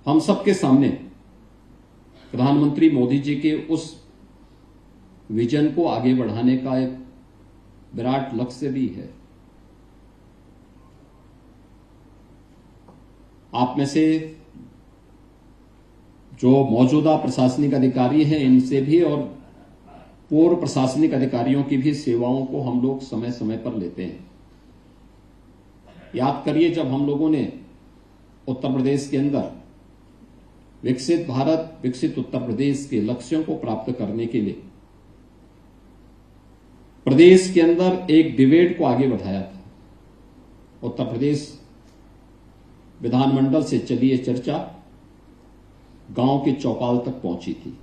हम सबके सामने प्रधानमंत्री मोदी जी के उस विजन को आगे बढ़ाने का एक विराट लक्ष्य भी है। आप में से जो मौजूदा प्रशासनिक अधिकारी हैं इनसे भी और पूर्व प्रशासनिक अधिकारियों की भी सेवाओं को हम लोग समय समय पर लेते हैं। याद करिए, जब हम लोगों ने उत्तर प्रदेश के अंदर विकसित भारत विकसित उत्तर प्रदेश के लक्ष्यों को प्राप्त करने के लिए प्रदेश के अंदर एक डिबेट को आगे बढ़ाया था। उत्तर प्रदेश विधानमंडल से चली ये चर्चा गांव के चौपाल तक पहुंची थी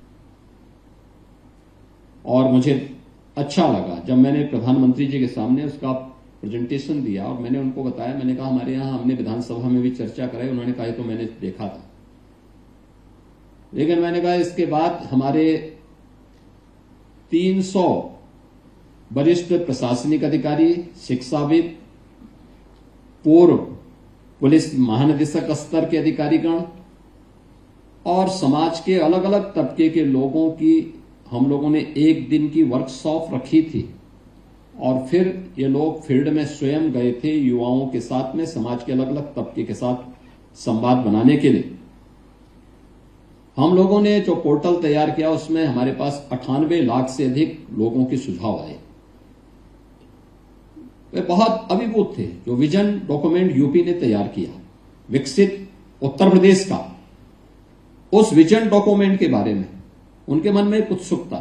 और मुझे अच्छा लगा जब मैंने प्रधानमंत्री जी के सामने उसका प्रेजेंटेशन दिया और मैंने उनको बताया, मैंने कहा हमारे यहां हमने विधानसभा में भी चर्चा कराई। उन्होंने कहा तो मैंने देखा था, लेकिन मैंने कहा इसके बाद हमारे 300 वरिष्ठ प्रशासनिक अधिकारी, शिक्षाविद, पूर्व पुलिस महानिदेशक स्तर के अधिकारीगण और समाज के अलग अलग तबके के लोगों की हम लोगों ने एक दिन की वर्कशॉप रखी थी और फिर ये लोग फील्ड में स्वयं गए थे युवाओं के साथ में, समाज के अलग अलग तबके के साथ संवाद बनाने के लिए। हम लोगों ने जो पोर्टल तैयार किया उसमें हमारे पास 98 लाख से अधिक लोगों के सुझाव आए। वे बहुत अभिभूत थे। जो विजन डॉक्यूमेंट यूपी ने तैयार किया विकसित उत्तर प्रदेश का, उस विजन डॉक्यूमेंट के बारे में उनके मन में उत्सुकता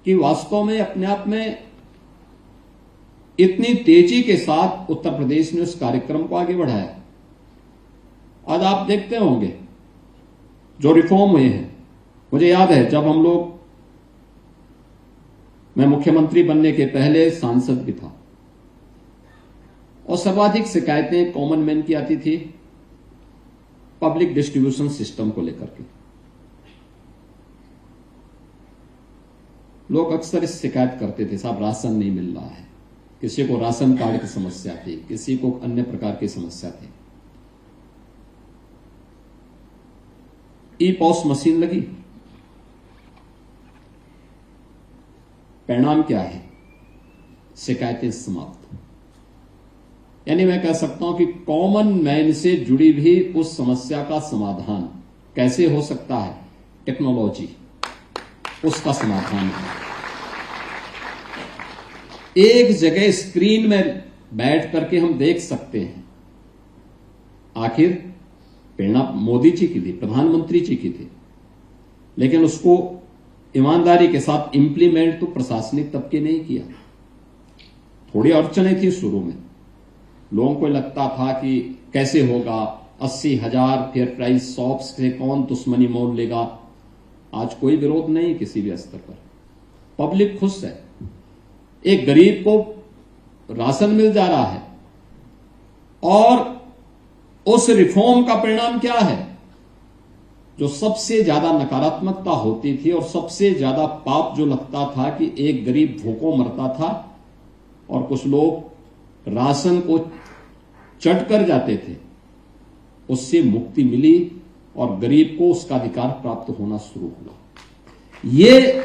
कि वास्तव में अपने आप में इतनी तेजी के साथ उत्तर प्रदेश ने उस कार्यक्रम को आगे बढ़ाया। आज आप देखते होंगे जो रिफॉर्म हुए हैं। मुझे याद है जब हम लोग, मैं मुख्यमंत्री बनने के पहले सांसद भी था और सर्वाधिक शिकायतें कॉमन मैन की आती थी पब्लिक डिस्ट्रीब्यूशन सिस्टम को लेकर के। लोग अक्सर इस शिकायत करते थे, साहब राशन नहीं मिल रहा है। किसी को राशन कार्ड की समस्या थी, किसी को अन्य प्रकार की समस्या थी। ई पॉस मशीन लगी, परिणाम क्या है? शिकायतें समाप्त। यानी मैं कह सकता हूं कि कॉमन मैन से जुड़ी भी उस समस्या का समाधान कैसे हो सकता है? टेक्नोलॉजी उसका समाधान है। एक जगह स्क्रीन में बैठ करके हम देख सकते हैं। आखिर प्रेरणा मोदी जी की थी, प्रधानमंत्री जी की थी, लेकिन उसको ईमानदारी के साथ इंप्लीमेंट तो प्रशासनिक तबके ने ही किया। थोड़ी अड़चनें थी शुरू में, लोगों को लगता था कि कैसे होगा, 80,000 फेयर प्राइस शॉप्स से कौन दुश्मनी मोल लेगा। आज कोई विरोध नहीं किसी भी स्तर पर, पब्लिक खुश है। एक गरीब को राशन मिल जा रहा है और उस रिफॉर्म का परिणाम क्या है? जो सबसे ज्यादा नकारात्मकता होती थी और सबसे ज्यादा पाप जो लगता था कि एक गरीब भूखों मरता था और कुछ लोग राशन को चट कर जाते थे, उससे मुक्ति मिली और गरीब को उसका अधिकार प्राप्त होना शुरू हुआ। ये